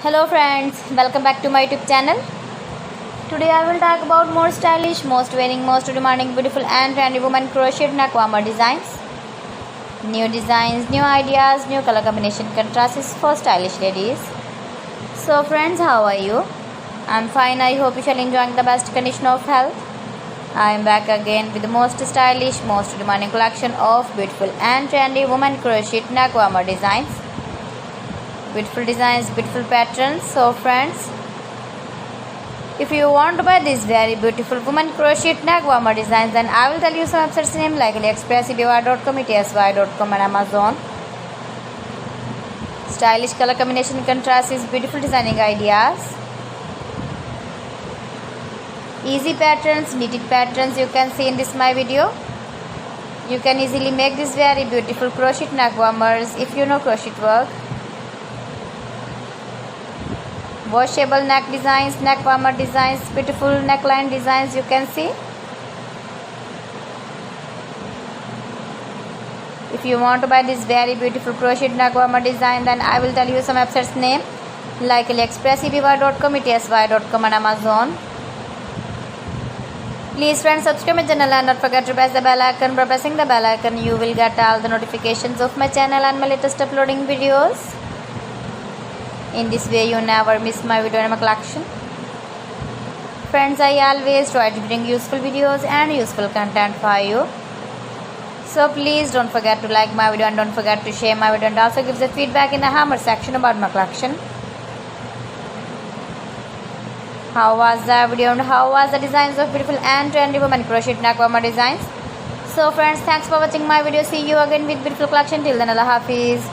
Hello friends, welcome back to my YouTube channel. Today I will talk about more stylish, most wearing, most demanding, beautiful and trendy women crocheted neckwarmer designs. New designs, new ideas, new color combination contrasts for stylish ladies. So friends, how are you? I'm fine. I hope you shall enjoy the best condition of health. I am back again with the most stylish, most demanding collection of beautiful and trendy women crocheted neckwarmer designs. Beautiful designs, beautiful patterns. So friends, if you want to buy these very beautiful women crochet neckwarmer designs, then I will tell you some websites name like AliExpress, eBay.com, etsy.com and Amazon. Stylish color combination contrast is beautiful designing ideas. Easy patterns, knitted patterns you can see in this my video. You can easily make these very beautiful crochet neckwarmers if you know crochet work. Washable neck designs, neck warmer designs, beautiful neckline designs you can see. If you want to buy this very beautiful crochet neck warmer design, then I will tell you some websites name like AliExpress, eBay.com, etsy.com and Amazon. Please friends, subscribe my channel and don't forget to press the bell icon. By pressing the bell icon, you will get all the notifications of my channel and my latest uploading videos. In this way you never miss my video and my collection. Friends, I always try to bring useful videos and useful content for you. So please don't forget to like my video and don't forget to share my video and also give the feedback in the hammer section about my collection. How was the video and how was the designs of beautiful and trendy women crochet neckwarmer designs? So friends, thanks for watching my video. See you again with beautiful collection. Till then, Allah Hafiz.